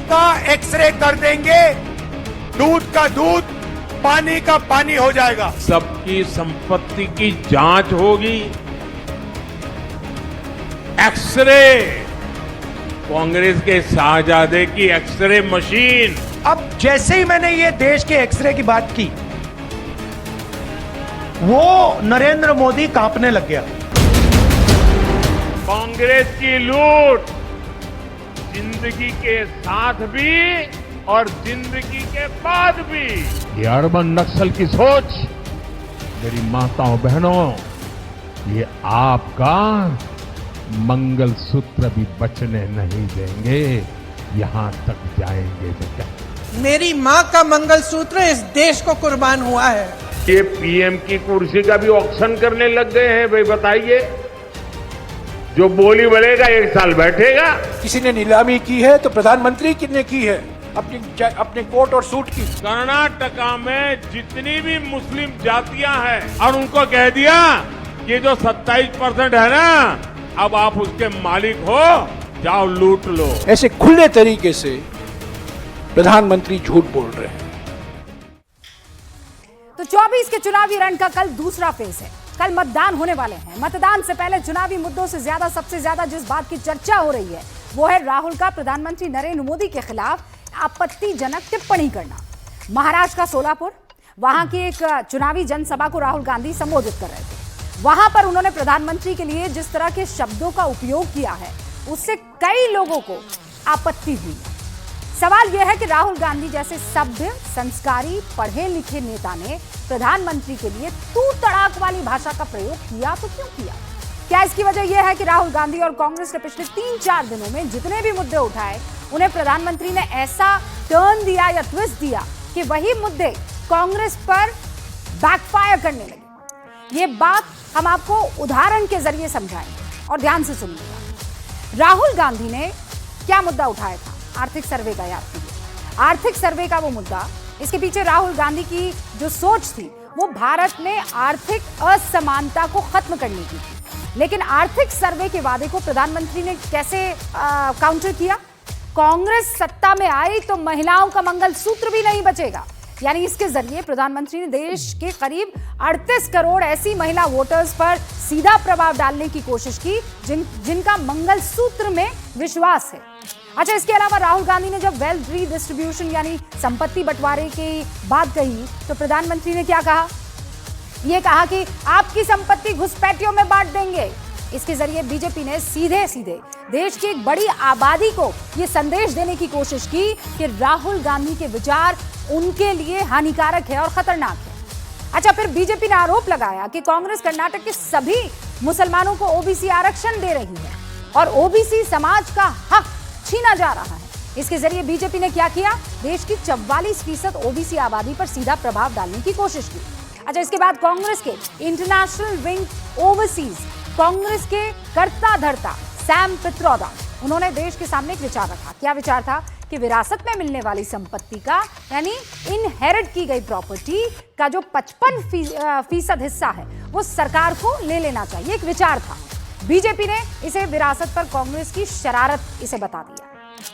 का एक्सरे कर देंगे, दूध का दूध, पानी का पानी हो जाएगा। सबकी संपत्ति की जांच होगी। एक्सरे, कांग्रेस के शाहजादे की एक्सरे मशीन। अब जैसे ही मैंने ये देश के एक्सरे की बात की, वो नरेंद्र मोदी कांपने लग गया। कांग्रेस की लूट जिंदगी के साथ भी और जिंदगी के बाद भी। ये अर्बन नक्सल की सोच, मेरी माताओं बहनों, ये आपका मंगलसूत्र भी बचने नहीं देंगे, यहां तक जाएंगे बेटा। मेरी मां का मंगलसूत्र इस देश को कुर्बान हुआ है। ये पीएम की कुर्सी का भी ऑक्शन करने लग गए हैं। भाई बताइए, जो बोली बोलेगा 1 साल बैठेगा। किसी ने नीलामी की है तो प्रधानमंत्री किसने की है? अपने कोट और सूट की। कर्नाटका में जितनी भी मुस्लिम जातियां हैं और उनको कह दिया कि जो 27% है ना, अब आप उसके मालिक हो, जाओ लूट लो। ऐसे खुले तरीके से प्रधानमंत्री झूठ बोल रहे हैं। तो 24 के चुनावी रण का कल दूसरा फेज है। कल मतदान होने वाले हैं। मतदान से पहले चुनावी मुद्दों से ज्यादा, सबसे ज्यादा जिस बात की चर्चा हो रही है वो है राहुल का प्रधानमंत्री नरेंद्र मोदी के खिलाफ आपत्तिजनक टिप्पणी करना। महाराष्ट्र का सोलापुर, वहां की एक चुनावी जनसभा को राहुल गांधी संबोधित कर रहे थे। वहां पर उन्होंने प्रधानमंत्री के लिए जिस तरह के शब्दों का उपयोग किया है, उससे कई लोगों को आपत्ति हुई। सवाल यह है कि राहुल गांधी जैसे सभ्य, संस्कारी, पढ़े लिखे नेता ने प्रधानमंत्री के लिए तू तड़ाक वाली भाषा का प्रयोग किया तो क्यों किया? क्या इसकी वजह यह है कि राहुल गांधी और कांग्रेस ने पिछले 3-4 दिनों में जितने भी मुद्दे उठाए, उन्हें प्रधानमंत्री ने ऐसा टर्न दिया या ट्विस्ट दिया कि वही मुद्दे कांग्रेस पर बैकफायर करने लगे? ये बात हम आपको उदाहरण के जरिए समझाएंगे और ध्यान से सुनिएगा। राहुल गांधी ने क्या मुद्दा उठाया था? आर्थिक सर्वे का, याद कीजिए। आर्थिक सर्वे का वो मुद्दा, इसके पीछे राहुल गांधी की जो सोच थी वो भारत में आर्थिक असमानता को खत्म करने की थी। लेकिन आर्थिक सर्वे के वादे को प्रधानमंत्री ने कैसे काउंटर किया? कांग्रेस सत्ता में आई तो महिलाओं का मंगलसूत्र भी नहीं बचेगा। यानी इसके जरिए प्रधानमंत्री ने देश के करीब 38 करोड़ ऐसी महिला वोटर्स पर सीधा प्रभाव डालने की कोशिश की जिनका मंगलसूत्र में विश्वास है। अच्छा, इसके अलावा राहुल गांधी ने जब वेल्थ रीडिस्ट्रीब्यूशन यानी संपत्ति बंटवारे की बात कही तो प्रधानमंत्री ने क्या कहा? ये कहा कि आपकी संपत्ति घुसपैठियों में बांट देंगे। इसके जरिए बीजेपी ने सीधे सीधे देश की एक बड़ी आबादी को ये संदेश देने की कोशिश की कि राहुल गांधी के विचार उनके लिए हानिकारक है और खतरनाक है। अच्छा, फिर बीजेपी ने आरोप लगाया कि कांग्रेस कर्नाटक के सभी मुसलमानों को ओबीसी आरक्षण दे रही है और ओबीसी समाज का हक छीना जा रहा है। इसके जरिए बीजेपी ने क्या किया? देश की 44% ओबीसी आबादी पर सीधा प्रभाव डालने की कोशिश की। अच्छा, इसके बाद कांग्रेस के इंटरनेशनल विंग ओवरसीज, कांग्रेस के कर्ता धर्ता सैम पित्रोदा, उन्होंने देश के सामने एक विचार रखा। क्या विचार था? कि विरासत में मिलने वाली संपत्ति का, यानी इनहेरिट की गई प्रॉपर्टी का जो 55% हिस्सा है वो सरकार को ले लेना चाहिए, एक विचार था। बीजेपी ने इसे विरासत पर कांग्रेस की शरारत इसे बता दिया।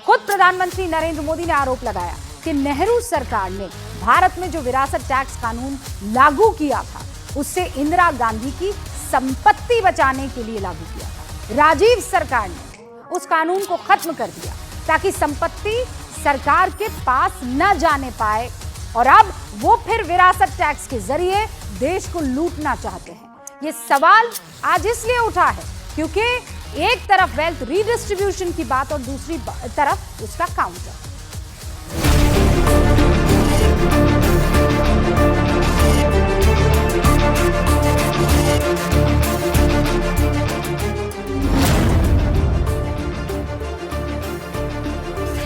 खुद प्रधानमंत्री नरेंद्र मोदी ने आरोप लगाया कि नेहरू सरकार ने भारत में जो विरासत टैक्स कानून लागू किया था उससे इंदिरा गांधी की संपत्ति बचाने के लिए लागू किया था। राजीव सरकार ने उस कानून को खत्म कर दिया ताकि संपत्ति सरकार के पास न जाने पाए, और अब वो फिर विरासत टैक्स के जरिए देश को लूटना चाहते हैं। ये सवाल आज इसलिए उठा है क्योंकि एक तरफ वेल्थ रीडिस्ट्रीब्यूशन की बात और दूसरी तरफ उसका काउंटर।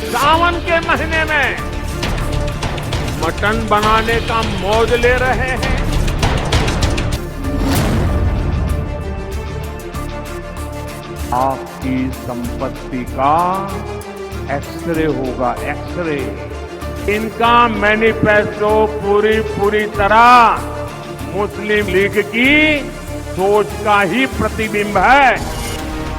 सावन के महीने में मटन बनाने का मौज ले रहे हैं। आपकी संपत्ति का एक्सरे होगा, एक्सरे। इनका मैनिफेस्टो पूरी तरह मुस्लिम लीग की सोच का ही प्रतिबिंब है।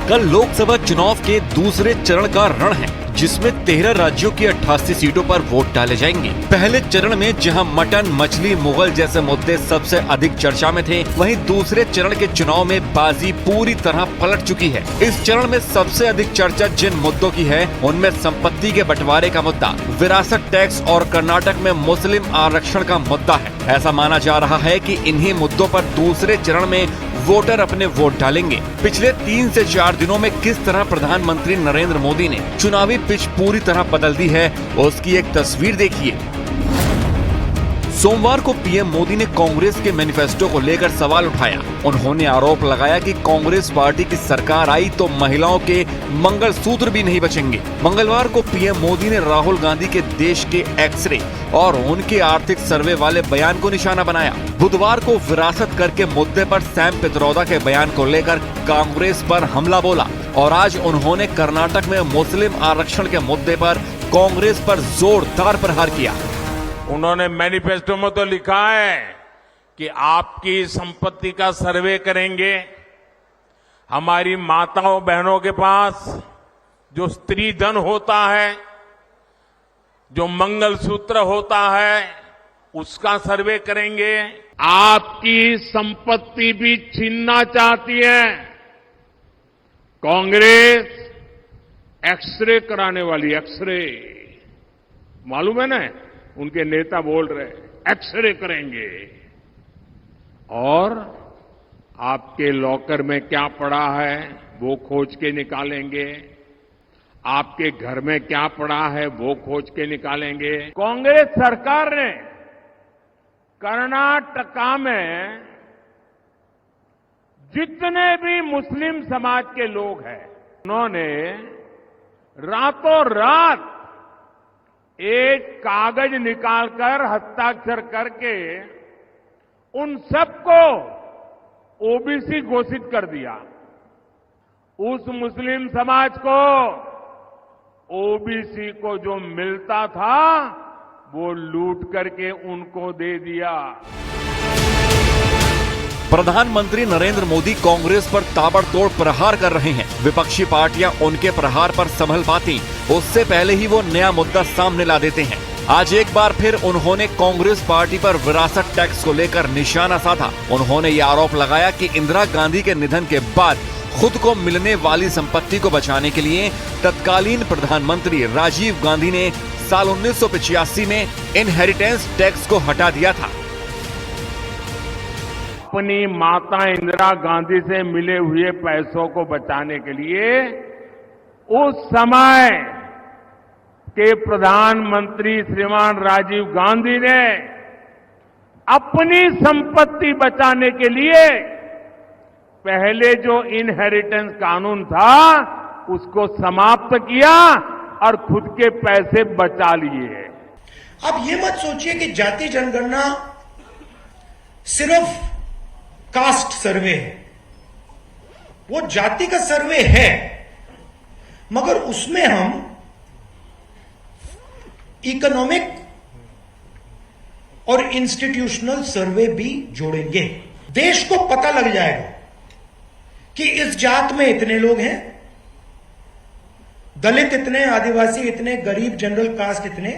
कल लोकसभा चुनाव के दूसरे चरण का रण है। जिसमें 13 राज्यों की 88 सीटों पर वोट डाले जाएंगे। पहले चरण में जहां मटन, मछली, मुगल जैसे मुद्दे सबसे अधिक चर्चा में थे, वहीं दूसरे चरण के चुनाव में बाजी पूरी तरह पलट चुकी है। इस चरण में सबसे अधिक चर्चा जिन मुद्दों की है, उनमें संपत्ति के बंटवारे का मुद्दा, विरासत टैक्स और कर्नाटक में मुस्लिम आरक्षण का मुद्दा है। ऐसा माना जा रहा है कि इन्हीं मुद्दों पर दूसरे चरण में वोटर अपने वोट डालेंगे। पिछले 3 से 4 दिनों में किस तरह प्रधानमंत्री नरेंद्र मोदी ने चुनावी पिच पूरी तरह बदल दी है, उसकी एक तस्वीर देखिए। सोमवार को पीएम मोदी ने कांग्रेस के मैनिफेस्टो को लेकर सवाल उठाया। उन्होंने आरोप लगाया कि कांग्रेस पार्टी की सरकार आई तो महिलाओं के मंगलसूत्र भी नहीं बचेंगे। मंगलवार को पीएम मोदी ने राहुल गांधी के देश के एक्सरे और उनके आर्थिक सर्वे वाले बयान को निशाना बनाया। बुधवार को विरासत कर के मुद्दे पर सैम पित्रोदा के बयान को लेकर कांग्रेस पर हमला बोला और आज उन्होंने कर्नाटक में मुस्लिम आरक्षण के मुद्दे पर कांग्रेस पर जोरदार प्रहार किया। उन्होंने मैनिफेस्टो में तो लिखा है कि आपकी संपत्ति का सर्वे करेंगे। हमारी माताओं बहनों के पास जो स्त्री धन होता है, जो मंगलसूत्र होता है, उसका सर्वे करेंगे। आपकी संपत्ति भी छीनना चाहती है कांग्रेस। एक्सरे कराने वाली, एक्सरे मालूम है ना, उनके नेता बोल रहे एक्सरे करेंगे और आपके लॉकर में क्या पड़ा है वो खोज के निकालेंगे, आपके घर में क्या पड़ा है वो खोज के निकालेंगे। कांग्रेस सरकार ने कर्नाटका में जितने भी मुस्लिम समाज के लोग हैं, उन्होंने रातों रात एक कागज निकालकर हस्ताक्षर करके उन सबको ओबीसी घोषित कर दिया। उस मुस्लिम समाज को ओबीसी को जो मिलता था वो लूट करके उनको दे दिया। प्रधानमंत्री नरेंद्र मोदी कांग्रेस पर ताबड़तोड़ प्रहार कर रहे हैं। विपक्षी पार्टियां उनके प्रहार पर संभल पाती उससे पहले ही वो नया मुद्दा सामने ला देते हैं। आज एक बार फिर उन्होंने कांग्रेस पार्टी पर विरासत टैक्स को लेकर निशाना साधा। उन्होंने ये आरोप लगाया कि इंदिरा गांधी के निधन के बाद खुद को मिलने वाली संपत्ति को बचाने के लिए तत्कालीन प्रधानमंत्री राजीव गांधी ने साल 1985 में इनहेरिटेंस टैक्स को हटा दिया था। अपनी माता इंदिरा गांधी से मिले हुए पैसों को बचाने के लिए उस समय के प्रधानमंत्री श्रीमान राजीव गांधी ने अपनी संपत्ति बचाने के लिए पहले जो इनहेरिटेंस कानून था उसको समाप्त किया और खुद के पैसे बचा लिए। आप ये मत सोचिए कि जाति जनगणना सिर्फ कास्ट सर्वे है। वो जाति का सर्वे है, मगर उसमें हम इकोनॉमिक और इंस्टीट्यूशनल सर्वे भी जोड़ेंगे। देश को पता लग जाएगा कि इस जात में इतने लोग हैं, दलित इतने, आदिवासी इतने, गरीब जनरल कास्ट इतने,